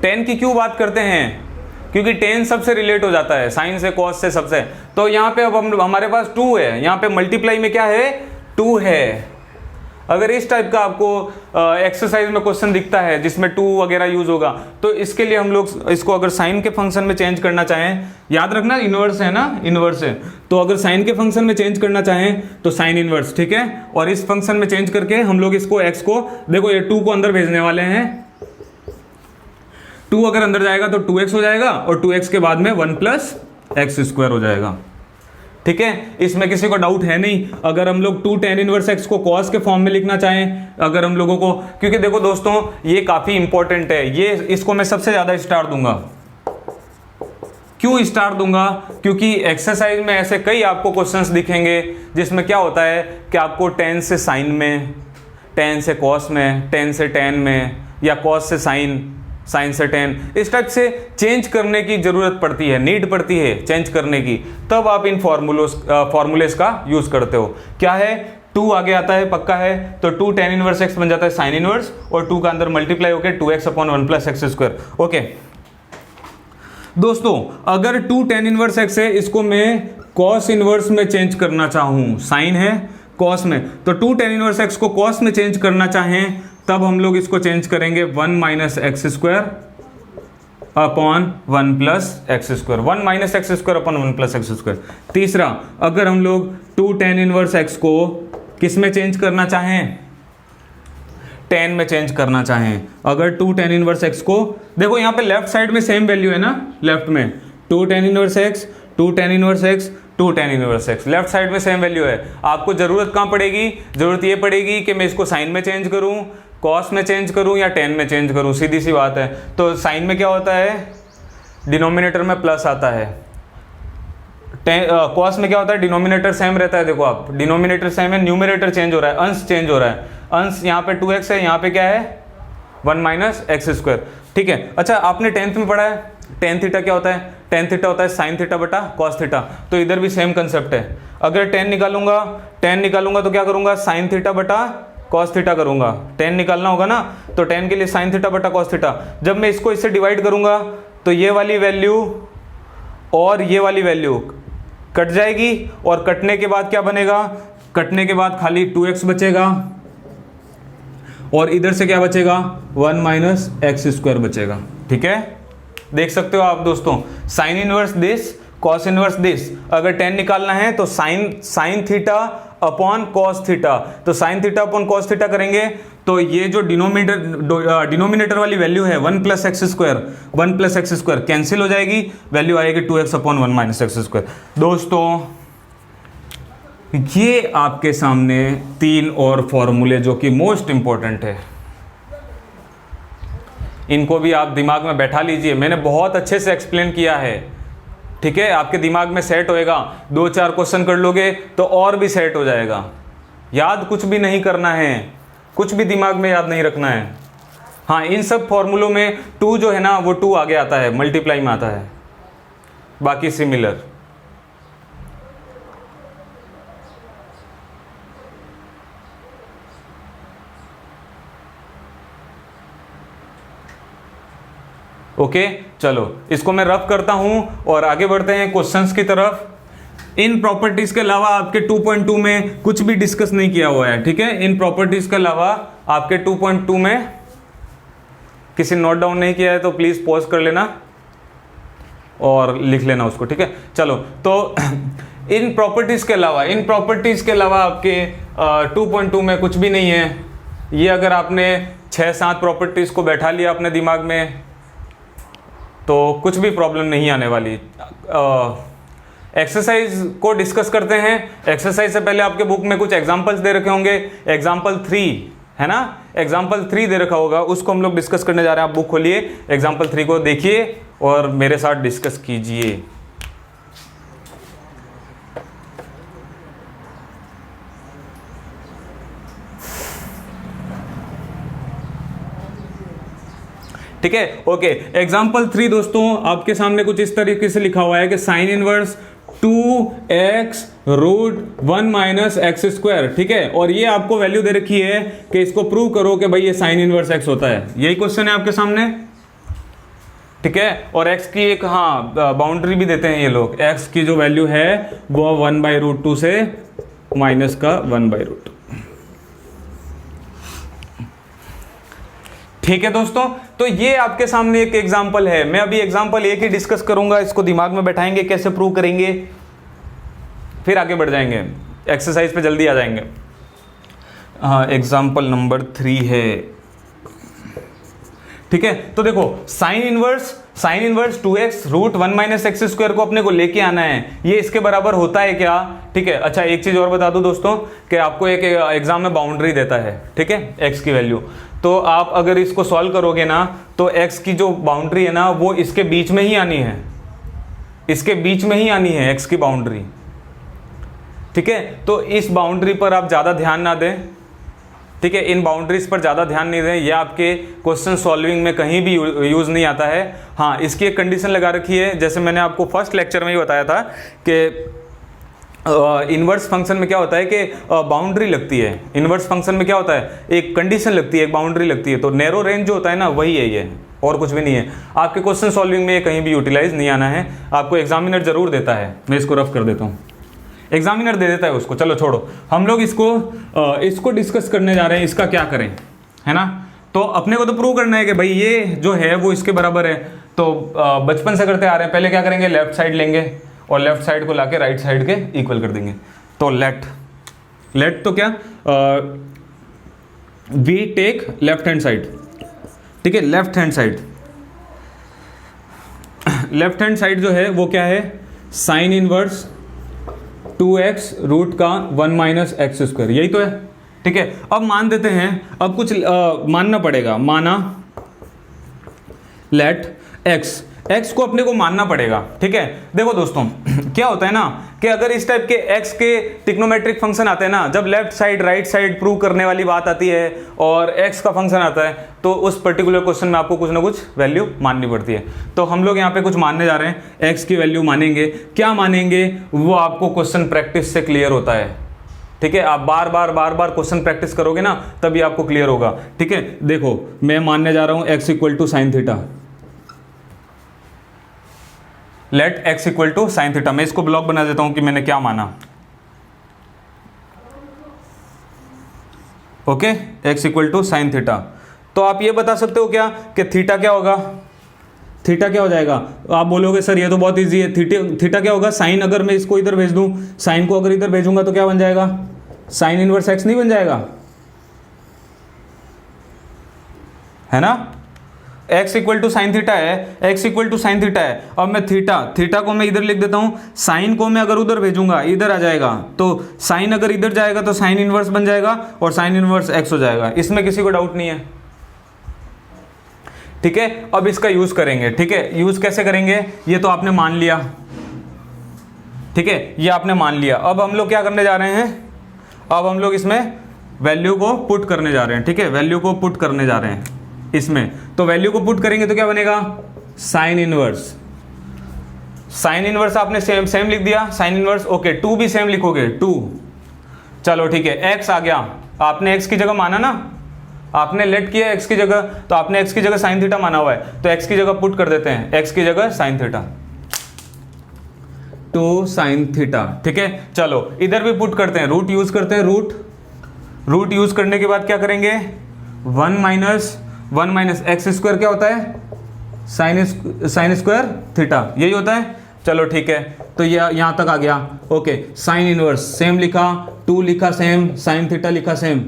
tan की क्यों बात करते हैं, क्योंकि tan सबसे रिलेट हो जाता है, साइन से, कॉस से, सबसे। तो यहाँ पे अब हमारे पास 2 है, यहाँ पे मल्टीप्लाई में क्या है, 2 है। अगर इस टाइप का आपको एक्सरसाइज में क्वेश्चन दिखता है जिसमें 2 वगैरह यूज होगा, तो इसके लिए हम लोग इसको अगर साइन के फंक्शन में चेंज करना चाहें, याद रखना इनवर्स है ना, इनवर्स है, तो अगर साइन के फंक्शन में चेंज करना चाहें तो साइन इनवर्स, ठीक है। और इस फंक्शन में चेंज करके हम लोग इसको एक्स को, देखो ये 2 को अंदर भेजने वाले हैं, 2 अगर अंदर जाएगा तो 2x हो जाएगा, और 2x के बाद में 1 + x² हो जाएगा, ठीक है। इसमें किसी को डाउट है नहीं। अगर हम लोग 2 tan इनवर्स x को cos के फॉर्म में लिखना चाहें, अगर हम लोगों को, क्योंकि देखो दोस्तों ये काफी इंपॉर्टेंट है, ये इसको मैं सबसे ज्यादा स्टार दूंगा। क्यों स्टार दूंगा, क्योंकि एक्सरसाइज में ऐसे कई आपको क्वेश्चंस दिखेंगे जिसमें क्या होता है कि आपको tan से साइन में, tan से cos में, tan से tan में, या cos से साइन, साइन से tan, इस टाइप से चेंज करने की जरूरत पड़ती है, नीड पड़ती है चेंज करने की, तब आप इन फॉर्मूलेस का यूज करते हो। क्या है, 2 आगे आता है पक्का है, तो 2 tan इनवर्स x बन जाता है साइन इनवर्स, और 2 का अंदर मल्टीप्लाई होकर 2x/1 + x²। ओके दोस्तों, अगर 2 tan इनवर्स x है, इसको मैं cos इनवर्स में चेंज करना चाहूँ, साइन है cos में, तो 2 tan इनवर्स x को cos में चेंज करना चाहें, तब हम लोग इसको चेंज करेंगे 1 - x² upon 1 + x², 1 - x² upon 1 + x²। तीसरा, अगर हम लोग 2 tan इनवर्स x को किस में चेंज करना चाहें, tan में चेंज करना चाहें, अगर 2 tan इनवर्स x को, देखो यहाँ पे लेफ्ट साइड में सेम वैल्यू है ना, लेफ्ट में 2 tan inverse x, 2 tan inverse x, 2 tan inverse x, left side में सेम वैल्यू है। आपको जरूरत कहाँ पड़ेगी, जरूरत ये पड़ेगी कि मैं इसको साइन में चेंज करूँ, कॉस में चेंज करूं, या tan में चेंज करूं, सीधी सी बात है। तो साइन में क्या होता है, डिनोमिनेटर में प्लस आता है, कॉस में क्या होता है, डिनोमिनेटर सेम रहता है। देखो आप, डिनोमिनेटर सेम है, न्यूमरेटर चेंज हो रहा है, अंश चेंज हो रहा है, अंश यहाँ पे 2x है, यहाँ पे क्या है 1 - x², ठीक है। अच्छा, आपने 10th में पढ़ा है tan थीटा क्या होता है, tan थीटा होता है साइन थीटा बटा कॉस थीटा, तो इधर भी सेम कंसेप्ट है। अगर tan निकालूंगा तो क्या करूंगा, साइन थीटा बटा कॉस थीटा करूंगा, tan निकालना होगा ना, तो tan के लिए साइन थीटा बटा कॉस थीटा। जब मैं इसको इससे डिवाइड करूंगा तो ये वाली वैल्यू और ये वाली वैल्यू कट जाएगी, और कटने के बाद क्या बनेगा, कटने के बाद खाली 2x बचेगा, और इधर से क्या बचेगा, 1 - x² बचेगा, ठीक है। देख सकते हो आप दोस्तों, sine inverse this, cos inverse this. अगर tan निकालना है तो sine theta upon cos theta, तो sine theta upon cos theta करेंगे, तो ये जो डिनोमिनेटर वाली वैल्यू है 1 + x², 1 + x² कैंसिल हो जाएगी, वैल्यू आएगी 2x/1 - x²। दोस्तों ये आपके सामने 3 और फॉर्मूले जो कि मोस्ट इंपॉर्टेंट है, इनको भी आप दिमाग में बैठा लीजिए। मैंने बहुत अच्छे से एक्सप्लेन किया है, ठीक है, आपके दिमाग में सेट होएगा। 2-4 क्वेश्चन कर लोगे तो और भी सेट हो जाएगा। याद कुछ भी नहीं करना है, कुछ भी दिमाग में याद नहीं रखना है। हाँ, इन सब फॉर्मूलों में 2 जो है ना, वो 2 आगे आता है, मल्टीप्लाई में आता है, बाकी सिमिलर। ओके, चलो इसको मैं रफ करता हूं और आगे बढ़ते हैं क्वेश्चंस की तरफ। इन प्रॉपर्टीज के अलावा आपके 2.2 में कुछ भी डिस्कस नहीं किया हुआ है, ठीक है। इन प्रॉपर्टीज के अलावा आपके 2.2 में किसी नोट डाउन नहीं किया है तो प्लीज पॉज कर लेना और लिख लेना उसको, ठीक है। चलो, तो इन प्रॉपर्टीज के अलावा आपके 2.2 में कुछ भी नहीं है। ये अगर आपने 6-7 प्रॉपर्टीज को बैठा लिया अपने दिमाग में तो कुछ भी प्रॉब्लम नहीं आने वाली। एक्सरसाइज को डिस्कस करते हैं। एक्सरसाइज से पहले आपके बुक में कुछ एग्जांपल्स दे रखे होंगे, एग्जांपल 3 है ना, एग्जांपल 3 दे रखा होगा, उसको हम लोग डिस्कस करने जा रहे हैं। आप बुक खोलिए, एग्जांपल 3 को देखिए और मेरे साथ डिस्कस कीजिए। ठीक है। ओके, एग्जाम्पल 3 दोस्तों आपके सामने कुछ इस तरीके से लिखा हुआ है कि sine inverse 2x root 1 minus x square, ठीक है, और ये आपको वैल्यू दे रखी है कि इसको प्रूव करो कि भाई ये साइन इनवर्स x होता है। यही क्वेश्चन है आपके सामने, ठीक है। और x की एक बाउंड्री भी देते हैं ये लोग, x की जो वैल्यू है वो 1/√2 से माइनस का 1/√2, ठीक है दोस्तों। तो ये आपके सामने एक एग्जांपल है। मैं अभी एग्जांपल एक ही डिस्कस करूंगा, इसको दिमाग में बैठाएंगे कैसे प्रूव करेंगे, फिर आगे बढ़ जाएंगे, एक्सरसाइज पे जल्दी आ जाएंगे। एग्जांपल नंबर 3 है, ठीक है। तो देखो sine inverse 2x root 1 minus x square को अपने को लेके आना है, ये इसके बराबर होता है क्या, ठीक है। अच्छा एक चीज और बता दूं दोस्तों कि आपको एक एग्जाम में बाउंड्री देता है, ठीक है, x की वैल्यू। तो आप अगर इसको सॉल्व करोगे ना तो x की जो बाउंड्री है ना वो इसके बीच में ही आनी है, इसके बीच में ही आनी है x की बाउंड्री, ठीक है। तो इस बाउंड्री पर आप ज़्यादा ध्यान ना दें, ठीक है, इन बाउंड्रीज पर ज़्यादा ध्यान नहीं दें, ये आपके क्वेश्चन सॉल्विंग में कहीं भी यूज़ नहीं आता है। हाँ, इसकी एक कंडीशन लगा रखी है, जैसे मैंने आपको फर्स्ट लेक्चर में ही बताया था कि इन्वर्स फंक्शन में क्या होता है कि बाउंड्री लगती है। इन्वर्स फंक्शन में क्या होता है, एक कंडीशन लगती है, एक बाउंड्री लगती है। तो नैरो रेंज जो होता है ना वही है ये, और कुछ भी नहीं है। आपके क्वेश्चन सॉल्विंग में ये कहीं भी यूटिलाइज नहीं आना है, आपको एग्जामिनर जरूर देता है। मैं इसको रफ कर देता हूँ, एग्जामिनर दे देता है उसको। चलो छोड़ो, हम लोग इसको डिस्कस करने जा रहे हैं, इसका क्या करें, है ना। तो अपने को तो प्रूव करना है कि भाई ये जो है वो इसके बराबर है। तो बचपन से करते आ रहे हैं, पहले क्या करेंगे, लेफ्ट साइड लेंगे और लेफ्ट साइड को लाके राइट साइड के इक्वल कर देंगे। तो लेट तो क्या, we take left hand side, ठीक है। लेफ्ट हैंड साइड जो है वो क्या है, साइन इनवर्स 2x रूट का 1 माइनस एक्स स्क्वायर, यही तो है, ठीक है। अब मान देते हैं, अब कुछ मानना पड़ेगा, माना लेट x को अपने को मानना पड़ेगा, ठीक है। देखो दोस्तों क्या होता है ना कि अगर इस टाइप के x के ट्रिग्नोमेट्रिक फंक्शन आते हैं ना, जब left side right side prove करने वाली बात आती है और x का फंक्शन आता है, तो उस पर्टिकुलर क्वेश्चन में आपको कुछ ना कुछ वैल्यू माननी पड़ती है। तो हम लोग यहाँ पे कुछ मानने जा रहे हैं, x की वैल्यू मानेंगे। क्या मानेंगे वो आपको क्वेश्चन प्रैक्टिस से क्लियर होता है, ठीक है। आप बार बार क्वेश्चन प्रैक्टिस करोगे ना तभी आपको क्लियर होगा, ठीक है। देखो मैं मानने जा रहा हूँ x equal to sine theta, let x equal to sine theta. मैं इसको ब्लॉक बना देता हूं कि मैंने क्या माना, okay, x equal to sine theta. तो आप ये बता सकते हो क्या कि थीटा क्या होगा, थीटा क्या हो जाएगा। आप बोलोगे सर ये तो बहुत इजी है, थीटा क्या होगा, साइन अगर मैं इसको इधर भेज दूं, साइन को अगर इधर भेजूंगा तो क्या बन जाएगा, साइन इनवर्स x नहीं बन जाएगा, है ना। x equal to sine theta है, x equal to sine theta है। अब मैं थीटा को मैं इधर लिख देता हूं, साइन को मैं अगर उधर भेजूंगा इधर आ जाएगा, तो साइन अगर इधर जाएगा तो साइन इनवर्स बन जाएगा और साइन इनवर्स x हो जाएगा। इसमें किसी को डाउट नहीं है, ठीक है। अब इसका यूज करेंगे, ठीक है। यूज कैसे करेंगे, ये तो आपने मान लिया, ठीक है, ये आपने मान लिया। अब हम लोग क्या करने जा रहे हैं, अब हम लोग इसमें वैल्यू को पुट करने जा रहे हैं, ठीक है। वैल्यू को पुट करने जा रहे हैं इसमें, तो वैल्यू को पुट करेंगे तो क्या बनेगा, साइन इनवर्स आपने सेम लिख दिया, साइन इनवर्स, ओके। 2 भी सेम लिखोगे, 2, चलो ठीक है। x आ गया, आपने x की जगह माना ना, आपने लेट किया x की जगह, तो आपने x की जगह साइन थीटा माना हुआ है, तो x की जगह पुट कर देते हैं, x की जगह साइन थीटा, 2 साइन थीटा, ठीक है। चलो इधर भी पुट करते हैं, रूट यूज करते हैं, रूट यूज करने के बाद क्या करेंगे, 1 माइनस एक्स स्क्वायर क्या होता है, साइन स्क्वायर थीटा, यही होता है। चलो ठीक है, तो ये यहां तक आ गया, ओके। साइन इनवर्स सेम लिखा, 2 लिखा सेम, साइन थीटा लिखा सेम।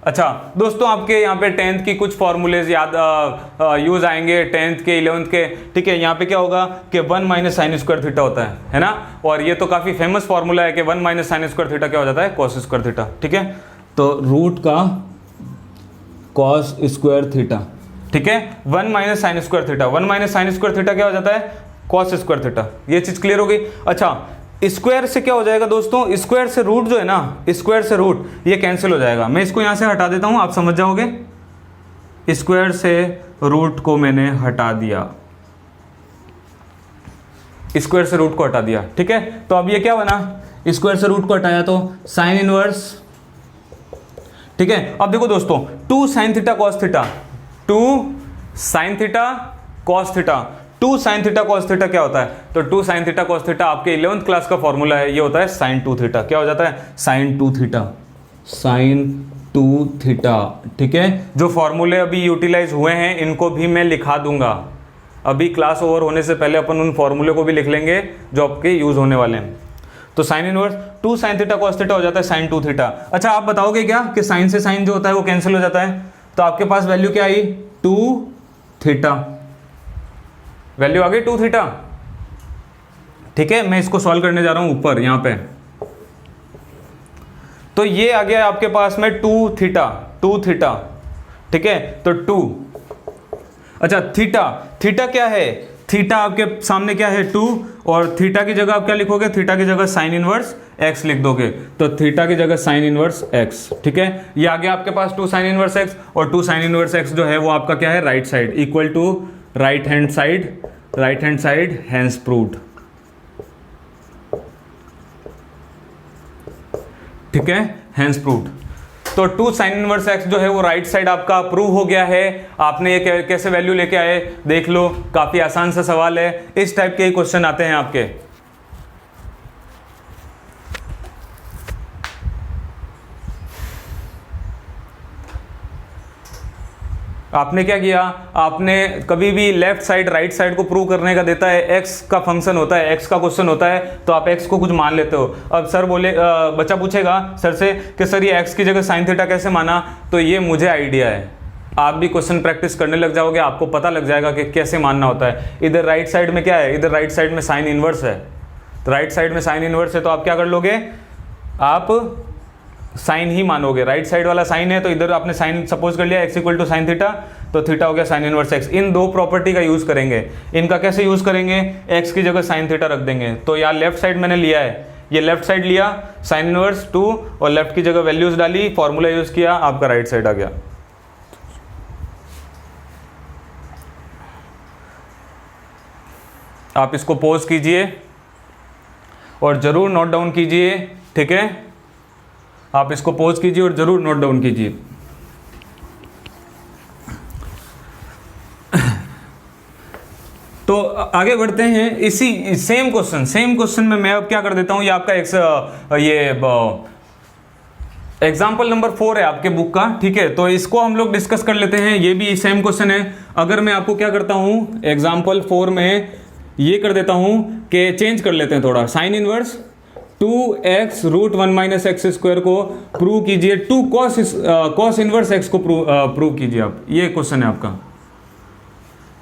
अच्छा दोस्तों, आपके यहाँ पे 10th की कुछ फॉर्मूलेज याद यूज आएंगे, 10th के 11th के, ठीक है। यहाँ पे क्या होगा कि 1 माइनस साइन स्क्वायर थीटा होता है ना। और ये तो काफी फेमस फॉर्मूला है कि 1 माइनस साइन स्क्वायर थीटा क्या हो जाता है, कॉस स्क्वायर थीटा, ठीक है। तो रूट का कॉस स्क्वायर थीटा, ठीक है। 1 minus sine square theta, 1 minus sine square theta क्या हो जाता है, कॉस स्क्वायर थीटा। ये चीज क्लियर हो गई। अच्छा स्क्वायर से क्या हो जाएगा दोस्तों, स्क्वायर से रूट जो है ना, स्क्वायर से रूट ये कैंसिल हो जाएगा। मैं इसको यहां से हटा देता हूं, आप समझ जाओगे। स्क्वायर से रूट को मैंने हटा दिया, स्क्वायर से रूट को हटा दिया। ठीक है, तो अब ये क्या बना, स्क्वायर से रूट को हटाया तो साइन इनवर्स। ठीक है, अब देखो दोस्तों, 2 sin theta cos theta, 2 sin theta cos theta, 2 sin theta cos theta क्या होता है, तो 2 sin थीटा cos थीटा आपके 11th क्लास का फॉर्मूला है, ये होता है sin 2 थीटा। क्या हो जाता है, sin 2 थीटा, sin 2 थीटा। ठीक है, जो फॉर्मूले अभी यूटिलाइज हुए हैं इनको भी मैं लिखा दूंगा, अभी क्लास ओवर होने से पहले अपन उन फॉर्मूले को भी लिख लेंगे जो आपके यूज होने वाले हैं। तो sine inverse 2 sin theta cos theta हो जाता है sin 2 थीटा। अच्छा, आप बताओगे क्या कि साइन से साइन जो होता है वो कैंसिल हो जाता है, तो आपके पास वैल्यू क्या आई, 2 थीटा, वैल्यू आ गई 2 थीटा। ठीक है, मैं इसको सॉल्व करने जा रहा हूं ऊपर यहां पे, तो ये आ गया आपके पास में 2 थीटा, 2 थीटा। ठीक है, तो 2, अच्छा थीटा, थीटा क्या है, थीटा आपके सामने क्या है 2, और थीटा की जगह आप क्या लिखोगे, थीटा की जगह साइन इनवर्स x लिख दोगे, तो थीटा की जगह साइन इनवर्स x। ठीक है, ये आ गया आपके पास 2 साइन इनवर्स x, और 2 साइन इनवर्स x जो है वो आपका क्या है, right side, equal to right hand side, right hand side hence proved. ठीक है, हैंस प्रूव्ड। तो 2 साइन इनवर्स x जो है वो राइट साइड आपका प्रूव हो गया है। आपने ये कैसे वैल्यू लेके आए देख लो, काफी आसान सा सवाल है, इस टाइप के ही क्वेश्चन आते हैं आपके। आपने क्या किया, आपने कभी भी लेफ्ट साइड राइट साइड को प्रूव करने का देता है, x का फंक्शन होता है, x का क्वेश्चन होता है, तो आप x को कुछ मान लेते हो। अब सर बोले, बच्चा पूछेगा सर से कि सर ये x की जगह साइन थीटा कैसे माना, तो ये मुझे आइडिया है, आप भी क्वेश्चन प्रैक्टिस करने लग जाओगे, आपको पता लग जाएगा कि कैसे मानना होता है। इधर राइट साइड में क्या है, इधर राइट साइड में साइन इनवर्स है, तो राइट साइड में साइन इनवर्स है, तो आप क्या कर लोगे, आप साइन ही मानोगे, राइट साइड वाला साइन है, तो इधर आपने साइन सपोज कर लिया x equal to sine theta, तो थीटा हो गया साइन इनवर्स x। इन दो प्रॉपर्टी का यूज करेंगे। इनका कैसे यूज करेंगे, x की जगह साइन थीटा रख देंगे, तो यार लेफ्ट साइड मैंने लिया है, ये लेफ्ट साइड लिया साइन इनवर्स 2, और लेफ्ट की जगह वैल्यूज डाली, फॉर्मूला यूज किया, आपका राइट साइड आ गया। आप इसको पॉज कीजिए और जरूर नोट डाउन कीजिए। ठीक है, आप इसको पॉज कीजिए और जरूर नोट डाउन कीजिए। तो आगे बढ़ते हैं, इसी सेम क्वेश्चन में मैं अब क्या कर देता हूं, ये आपका एग्जाम्पल नंबर 4 है आपके बुक का। ठीक है, तो इसको हम लोग डिस्कस कर लेते हैं, ये भी सेम क्वेश्चन है। अगर मैं आपको क्या करता हूं, एग्जाम्पल 4 में ये कर देता हूं कि चेंज कर लेते हैं थोड़ा, sine inverse 2x root 1 minus x square को प्रूव कीजिए, 2 cos इनवर्स x को प्रूव कीजिए आप, ये क्वेश्चन है आपका।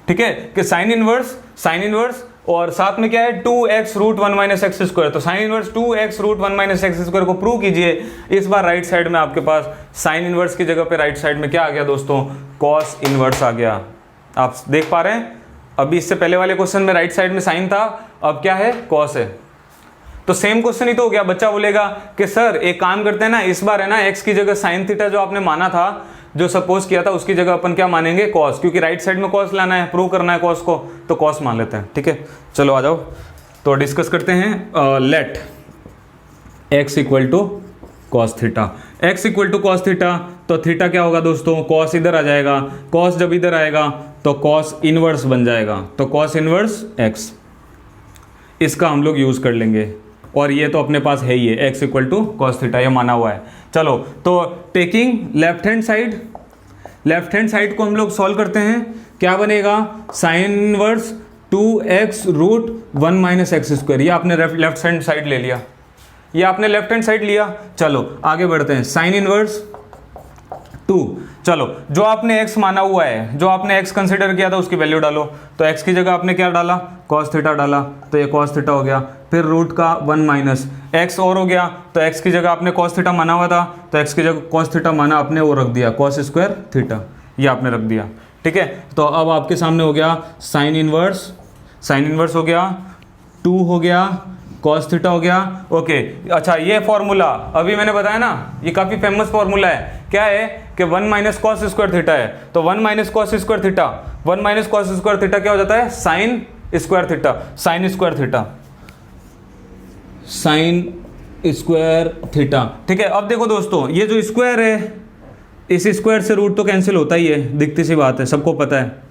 ठीक है, कि साइन इनवर्स और साथ में क्या है 2x root 1 minus x square, तो sine inverse 2x root 1 minus x square को प्रूव कीजिए। इस बार राइट साइड में आपके पास साइन इनवर्स की जगह पे राइट साइड में क्या आ गया दोस्तों, cos इनवर्स आ गया। आप देख पा रहे हैं, अभी इससे पहले वाले क्वेश्चन में राइट साइड में साइन था, अब क्या है, cos है, तो सेम क्वेश्चन ही तो हो गया। बच्चा बोलेगा कि सर एक काम करते हैं ना, इस बार है ना x की जगह साइन थीटा जो आपने माना था, जो सपोज किया था, उसकी जगह अपन क्या मानेंगे, cos, क्योंकि राइट साइड में cos लाना है, प्रूव करना है cos को, तो cos मान लेते हैं। ठीक है, चलो आ जाओ, तो डिस्कस करते हैं। Let x equal to cos theta, x equal to cos theta, तो थीटा क्या होगा दोस्तों, cos इधर आ जाएगा, cos जब इधर आएगा तो cos इनवर्स बन जाएगा, तो cos इनवर्स x, इसका हम लोग यूज कर लेंगे, और ये तो अपने पास है ही है, x equal to cos theta, ये माना हुआ है। चलो, तो टेकिंग लेफ्ट हैंड साइड को हम लोग सॉल्व करते हैं, क्या बनेगा, sine inverse 2x root 1 minus x square, ये आपने लेफ्ट हैंड साइड ले लिया, ये आपने लेफ्ट हैंड साइड लिया। चलो आगे बढ़ते हैं, साइन इनवर्स 2, चलो जो आपने x माना हुआ है, जो आपने x कंसिडर किया था उसकी वैल्यू डालो, तो x की जगह आपने क्या डाला, cos थीटा डाला, तो ये cos थीटा हो गया, फिर रूट का 1 माइनस x और हो गया, तो x की जगह आपने cos थीटा माना हुआ था, तो x की जगह cos थीटा माना आपने वो रख दिया, cos स्क्वायर थीटा, ये आपने रख दिया। ठीक है, तो अब आपके सामने हो गया साइन इनवर्स हो गया, 2 हो गया, cos थीटा हो गया। ओके, अच्छा ये फॉर्मूला अभी मैंने बताया ना, ये काफ़ी फेमस फॉर्मूला है, क्या है कि 1 माइनस कॉस स्क्वायर थीटा है, तो 1 minus cos square theta, 1 minus cos square theta क्या हो जाता है, sine square theta, sine square theta, sine square theta. ठीक है, अब देखो दोस्तों, ये जो स्क्वायर है, इस स्क्वायर से रूट तो कैंसिल होता ही है, दिखती सी बात है, सबको पता है।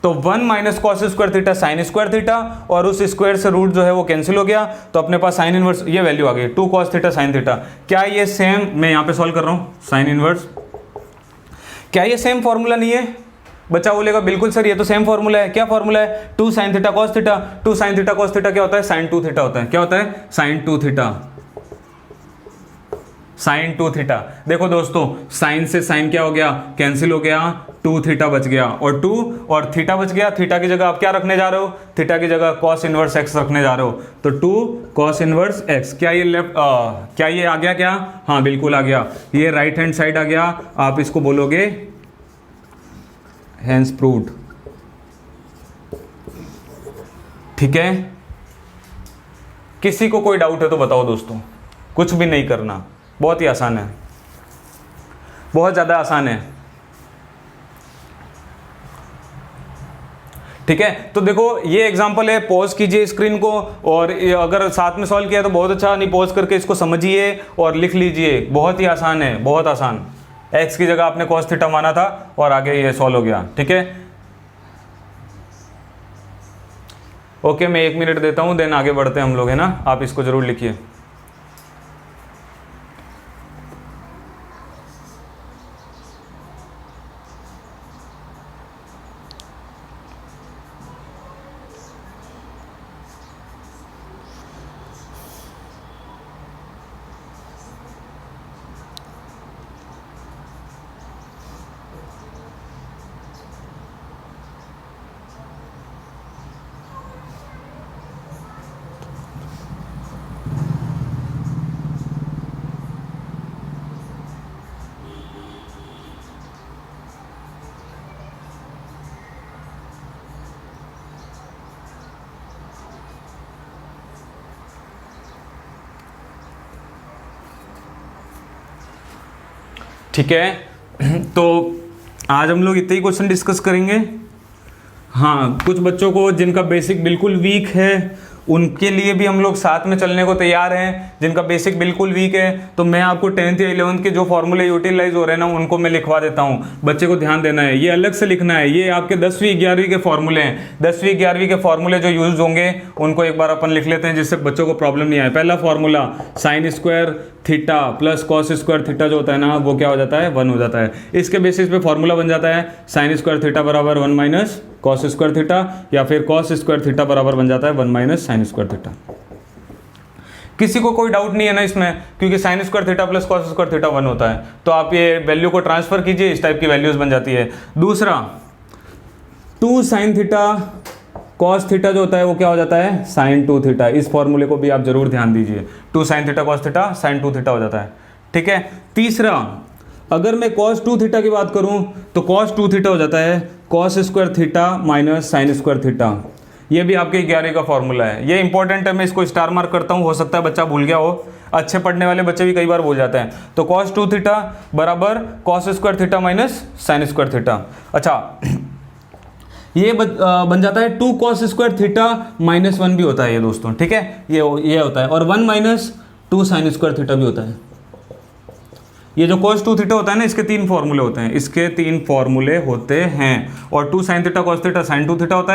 तो 1 minus cos square theta sine square theta, और उस स्क्वायर से रूट जो है वो कैंसिल हो गया, तो अपने पास साइन इनवर्स ये वैल्यू आ गई 2 कॉस थीटा साइन थीटा। क्या ये सेम, मैं यहाँ पे सॉल्व कर रहा हूँ साइन इनवर्स, क्या ये सेम फॉर्मूला नहीं है? बच्चा बोलेगा बिल्कुल सर ये तो सेम फॉर्मूला है। क्या फॉर्मूला है? 2 sine theta cos theta, 2 sine theta cos theta क्या होता है, साइन 2 थीटा होता है। क्या होता है? Sine 2 theta, sine 2 theta. देखो दोस्तों, साइन से साइन क्या हो गया, कैंसिल हो गया, 2 थीटा बच गया, और 2 और थीटा बच गया। थीटा की जगह आप क्या रखने जा रहे हो, थीटा की जगह कॉस इनवर्स एक्स रखने जा रहे हो, तो 2 कॉस इनवर्स एक्स। क्या ये लेफ्ट क्या ये आ गया क्या? हाँ बिल्कुल आ गया, ये राइट हैंड साइड आ गया। आप इसको बोलोगे हैंस प्रूव्ड। ठीक है, किसी को कोई डाउट है तो बताओ दोस्तों, कुछ भी नहीं करना, बहुत ही आसान है, बहुत ज़्यादा आसान है। ठीक है, तो देखो ये एग्जांपल है, पॉज कीजिए स्क्रीन को, और अगर साथ में सॉल्व किया तो बहुत अच्छा, नहीं पॉज करके इसको समझिए और लिख लीजिए, बहुत ही आसान है, बहुत आसान। एक्स की जगह आपने कॉस थीटा माना था और आगे ये सॉल्व हो गया। ठीक है, ओके, मैं 1 मिनट देता हूं, देन आगे बढ़ते हैं हम लोग, है ना। आप इसको जरूर लिखिए। ठीक है, तो आज हम लोग इतने ही क्वेश्चन डिस्कस करेंगे। हाँ, कुछ बच्चों को जिनका बेसिक बिल्कुल वीक है उनके लिए भी हम लोग साथ में चलने को तैयार हैं। जिनका बेसिक बिल्कुल वीक है तो मैं आपको 10th या 11th के जो फॉर्मूले यूटिलाइज हो रहे हैं ना उनको मैं लिखवा देता हूँ। बच्चे को ध्यान देना है, ये अलग से लिखना है। ये आपके 10वीं 11वीं के फॉर्मूले हैं। 10वीं 11वीं के फॉर्मूले जो यूज होंगे उनको एक बार अपन लिख लेते हैं जिससे बच्चों को प्रॉब्लम नहीं आए। पहला formula sine square theta plus cos square theta जो होता है ना वो क्या हो जाता है, 1 हो जाता है। इसके बेसिस पे फॉर्मूला बन जाता है साइन स्क्वायर थीटा बराबर 1 माइनस कॉस स्क्वायर थीटा, या फिर कॉस स्क्वायर थीटा बराबर बन जाता है 1 माइनस साइन स्क्वायर थीटा। किसी को कोई डाउट नहीं है ना इसमें, क्योंकि sine square theta plus cos square theta 1 होता है। तो आप ये वैल्यू को ट्रांसफर कीजिए, इस टाइप की वैल्यूज बन जाती है। दूसरा 2 साइन थीटा कॉस थीटा जो होता है वो क्या हो जाता है, साइन 2 थीटा। इस फॉर्मूले को भी आप जरूर ध्यान दीजिए। 2 sine theta cos theta sine 2 theta हो जाता है। ठीक है, तीसरा अगर मैं cos 2 थीटा की बात करूं तो cos 2 थीटा हो जाता है cos square theta minus sine square theta. ये भी आपके 11 का फॉर्मूला है। ये इंपॉर्टेंट है, मैं इसको स्टार मार्क करता हूं, हो सकता है बच्चा भूल गया हो। अच्छे पढ़ने वाले बच्चे भी कई बार भूल जाते हैं। तो cos 2 थीटा बराबर cos square theta minus sine square theta. अच्छा, ये बन जाता है 2 cos स्क्वायर थीटा माइनस 1 भी होता है ये दोस्तों। ठीक है, ये होता है, और 1 माइनस 2 साइन स्क्वायर थीटा भी होता है। ये जो cos 2 थीटा होता है ना, इसके 3 फॉर्मूले होते हैं, इसके 3 फॉर्मूले होते हैं। और 2 sine theta cos theta sine 2 theta होता है।